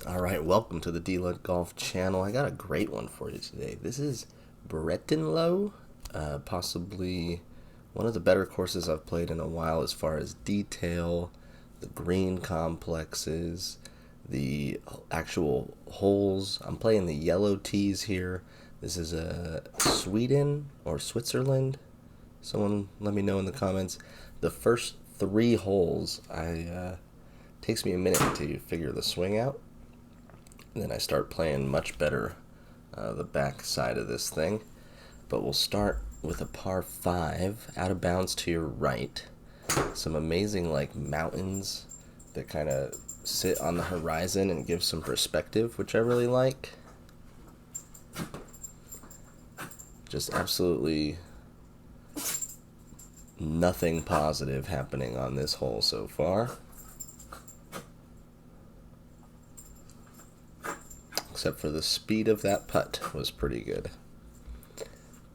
Alright, welcome to the D Lud Golf channel. I got a great one for you today. This is BREITENLOO, possibly one of the better courses I've played in a while as far as detail, the green complexes, the actual holes. I'm playing the yellow tees here. This is Sweden or Switzerland. Someone let me know in the comments. The first 3 holes, takes me a minute to figure the swing out. And then I start playing much better the back side of this thing. But we'll start with a par 5, out of bounds to your right. Some amazing like mountains that kind of sit on the horizon and give some perspective, which I really like. Just absolutely nothing positive happening on this hole so far. Except for the speed of that putt was pretty good.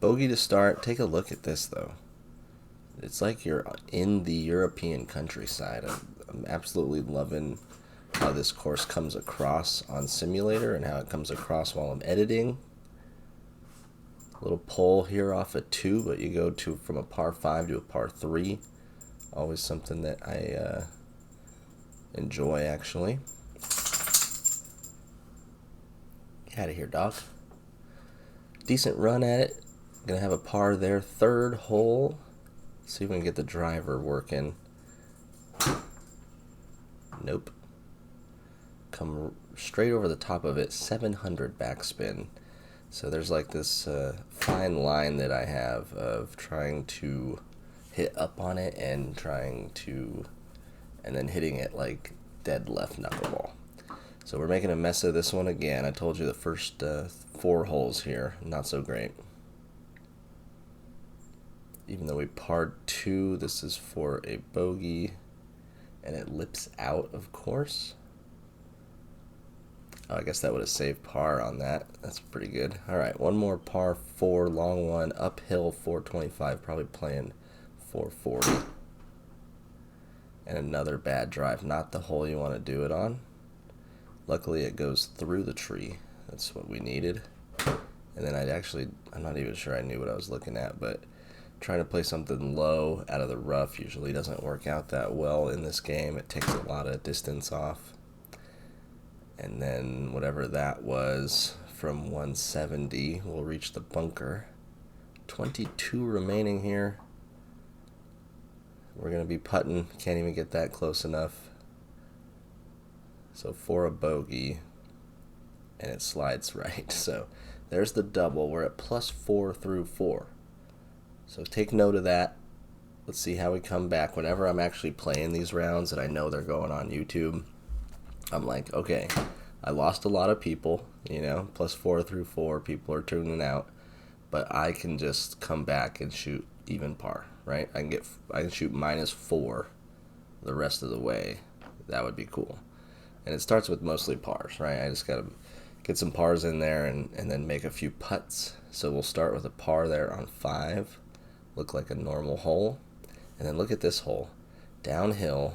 Bogey to start. Take a look at this though. It's like you're in the European countryside. I'm absolutely loving how this course comes across on simulator and how it comes across while I'm editing. A little pull here off a 2, but you go to from a par 5 to a par 3. Always something that I enjoy actually. Get out of here, dog. Decent run at it. Gonna have a par there. 3rd hole. See if we can get the driver working. Nope. Come straight over the top of it. 700 backspin. So there's like this fine line that I have of trying to hit up on it and then hitting it like dead left knuckleball. So we're making a mess of this one again. I told you the first 4 holes here, not so great. Even though we parred 2, this is for a bogey, and it lips out, of course. Oh, I guess that would have saved par on that. That's pretty good. All right, one more par 4, long one, uphill 425, probably playing 440. And another bad drive, not the hole you want to do it on. Luckily, it goes through the tree. That's what we needed. And then I'm not even sure I knew what I was looking at, but trying to play something low out of the rough usually doesn't work out that well in this game. It takes a lot of distance off. And then whatever that was from 170 will reach the bunker. 22 remaining here. We're going to be putting. Can't even get that close enough. So for a bogey, and it slides right. So there's the double. We're at +4 through 4. So take note of that. Let's see how we come back. Whenever I'm actually playing these rounds and I know they're going on YouTube, I'm like, okay, I lost a lot of people, +4 through 4, people are tuning out, but I can just come back and shoot even par, right? I can shoot -4 the rest of the way. That would be cool. And it starts with mostly pars, right? I just got to get some pars in there and then make a few putts. So we'll start with a par there on 5. Look like a normal hole. And then look at this hole. Downhill,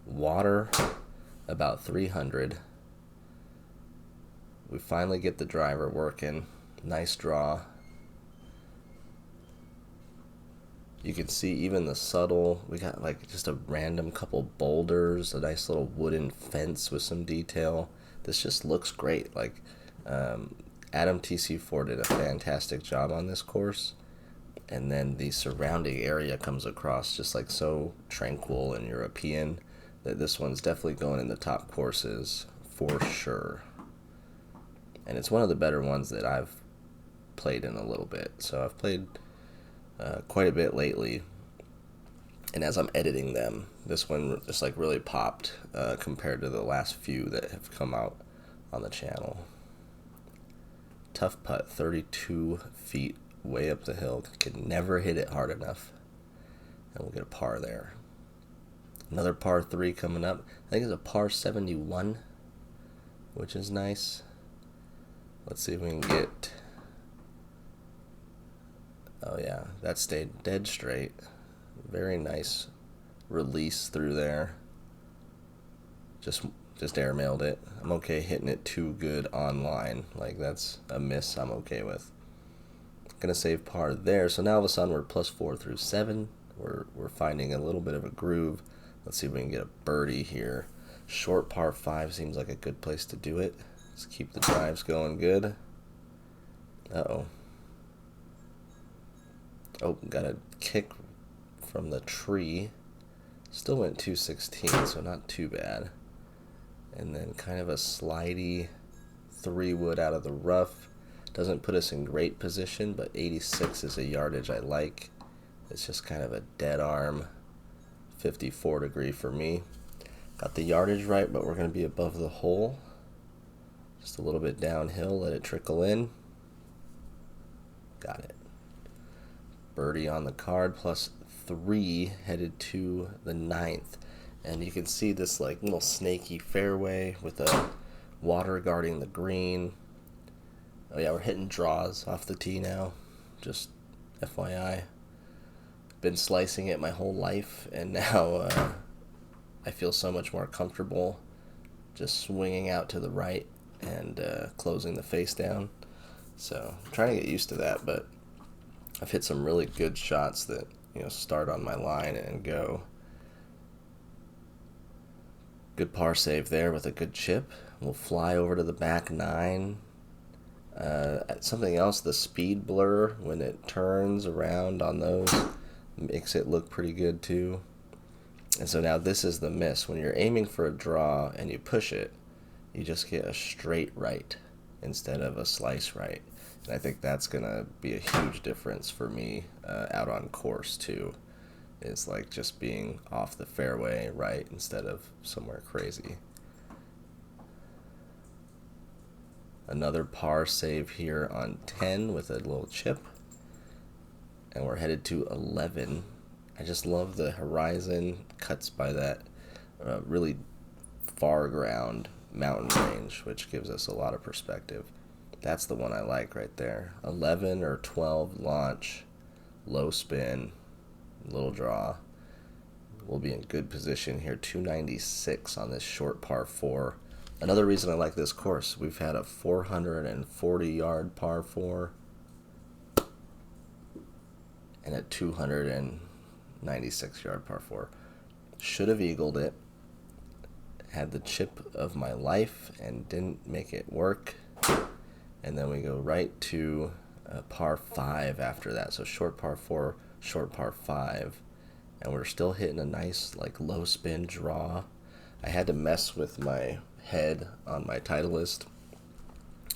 water about 300. We finally get the driver working. Nice draw. You can see even the subtle, we got like just a random couple boulders, a nice little wooden fence with some detail. This just looks great. Like Adam TC4 did a fantastic job on this course. And then the surrounding area comes across just like so tranquil and European that this one's definitely going in the top courses for sure. And it's one of the better ones that I've played in a little bit. So I've played quite a bit lately, and as I'm editing them, this one just like really popped compared to the last few that have come out on the channel. Tough putt, 32 feet way up the hill. Could never hit it hard enough, and we'll get a par there. Another par 3 coming up. I think it's a par 71, which is nice. Let's see if we can get. Oh yeah, that stayed dead straight. Very nice release through there. Just just airmailed it. I'm okay hitting it too good online. Like, that's a miss I'm okay with. Gonna save par there. So now all of a sudden we're +4 through 7. We're finding a little bit of a groove. Let's see if we can get a birdie here. Short par 5 seems like a good place to do it. Let's keep the drives going good. Uh-oh. Oh, got a kick from the tree. Still went 216, so not too bad. And then kind of a slidey 3-wood out of the rough. Doesn't put us in great position, but 86 is a yardage I like. It's just kind of a dead arm 54 degree for me. Got the yardage right, but we're going to be above the hole. Just a little bit downhill, let it trickle in. Got it. Birdie on the card, +3, headed to the 9th. And you can see this like little snaky fairway with a water guarding the green. Oh yeah, we're hitting draws off the tee now, just FYI. Been slicing it my whole life, and now I feel so much more comfortable just swinging out to the right and closing the face down. So I'm trying to get used to that, but I've hit some really good shots that, you know, start on my line and go. Good par save there with a good chip. We'll fly over to the back 9. Something else, the speed blur when it turns around on those makes it look pretty good too. And so now this is the miss. When you're aiming for a draw and you push it, you just get a straight right instead of a slice right. And I think that's going to be a huge difference for me out on course too. Is like just being off the fairway right instead of somewhere crazy. Another par save here on 10 with a little chip. And we're headed to 11. I just love the horizon cuts by that really far ground mountain range, which gives us a lot of perspective. That's the one I like right there. 11 or 12 launch, low spin, little draw. We'll be in good position here. 296 on this short par 4. Another reason I like this course, we've had a 440-yard par 4 and a 296-yard par 4. Should have eagled it. Had the chip of my life and didn't make it work. And then we go right to par 5 after that. So short par 4, short par 5. And we're still hitting a nice like low spin draw. I had to mess with my head on my TITLEIST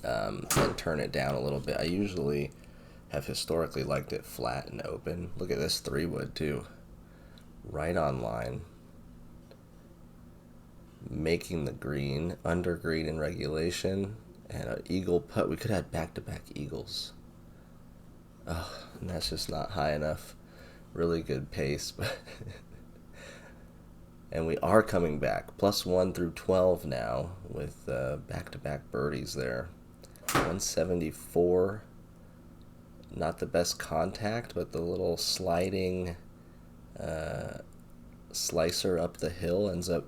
and turn it down a little bit. I usually have historically liked it flat and open. Look at this 3-wood too. Right on line. Making the green, under green in regulation, and an eagle putt. We could have had back-to-back eagles. Oh, and that's just not high enough. Really good pace, but and we are coming back. +1 through 12 now with back-to-back birdies there. 174. Not the best contact, but the little sliding slicer up the hill ends up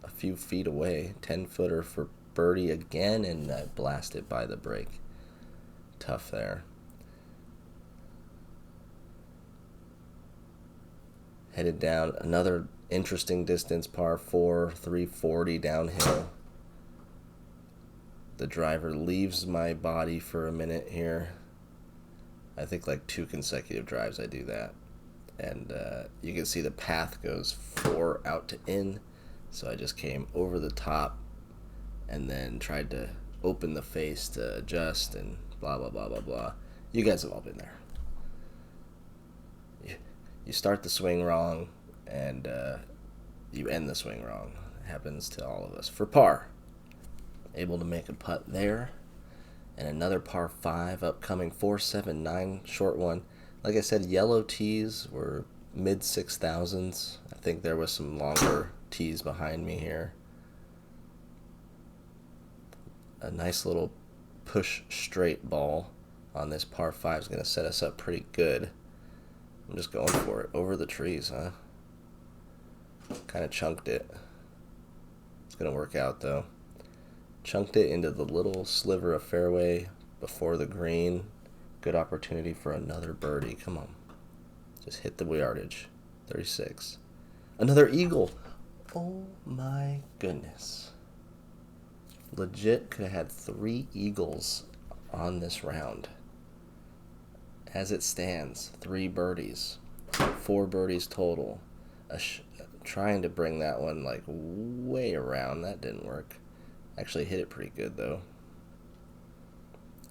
a few feet away. 10-footer for birdie again, and I blast it by the break. Tough there. Headed down another interesting distance, par 4, 340 downhill. The driver leaves my body for a minute here. I think like 2 consecutive drives I do that. And you can see the path goes 4 out to in. So I just came over the top and then tried to open the face to adjust and blah, blah, blah, blah, blah. You guys have all been there. You start the swing wrong and you end the swing wrong. It happens to all of us. For par, able to make a putt there. And another par 5 upcoming, 479, short one. Like I said, yellow tees were mid 6,000s. I think there was some longer tees behind me here. A nice little push straight ball on this par 5 is going to set us up pretty good. I'm just going for it. Over the trees, huh? Kind of chunked it. It's going to work out, though. Chunked it into the little sliver of fairway before the green. Good opportunity for another birdie. Come on. Just hit the yardage. 36. Another eagle. Oh my goodness. Legit could have had 3 eagles on this round. As it stands, 3 birdies. 4 birdies total. Trying to bring that one like way around. That didn't work. Actually hit it pretty good though.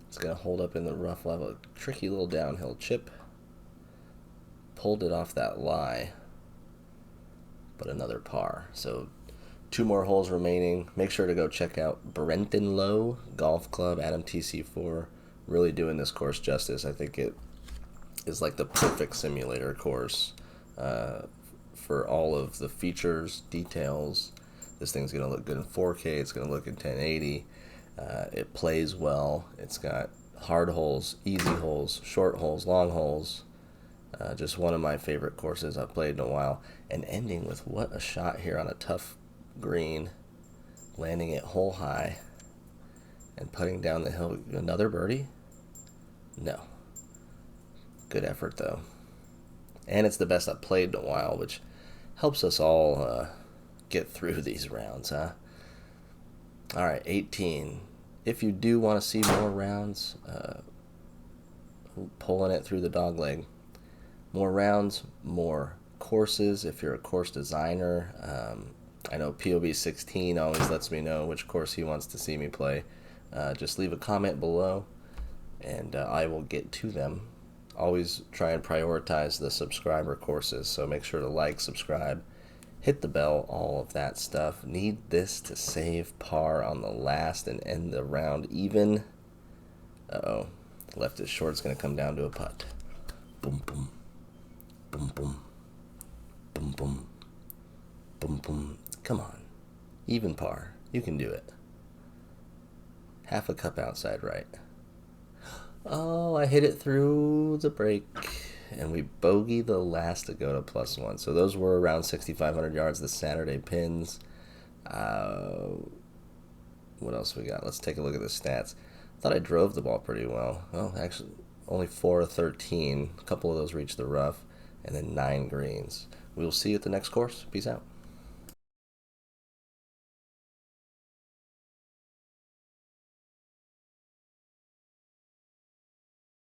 It's going to hold up in the rough. We'll have a tricky little downhill chip. Pulled it off that lie. But another par. So 2 more holes remaining. Make sure to go check out BREITENLOO Golf Club, Adam TC4. Really doing this course justice. I think it is like the perfect simulator course for all of the features, details. This thing's going to look good in 4K. It's going to look in 1080. It plays well. It's got hard holes, easy holes, short holes, long holes. Just one of my favorite courses I've played in a while. And ending with what a shot here on a tough green. Landing it hole high. And putting down the hill. Another birdie? No. Good effort though. And it's the best I've played in a while, which helps us all get through these rounds, huh? Alright, 18. If you do want to see more rounds, pulling it through the dog leg, more rounds, more courses. If you're a course designer, I know POB16 always lets me know which course he wants to see me play. Just leave a comment below, and I will get to them. Always try and prioritize the subscriber courses, so make sure to like, subscribe, hit the bell, all of that stuff. Need this to save par on the last and end the round even. Uh-oh. Left is short. It's going to come down to a putt. Boom, boom. Boom, boom. Boom, boom. Boom, boom. Come on. Even par. You can do it. Half a cup outside right. Oh, I hit it through the break. And we bogey the last to go to +1. So those were around 6,500 yards, the Saturday pins. What else we got? Let's take a look at the stats. I thought I drove the ball pretty well. Well, actually, only 4 of 13. A couple of those reached the rough. And then 9 greens. We will see you at the next course. Peace out.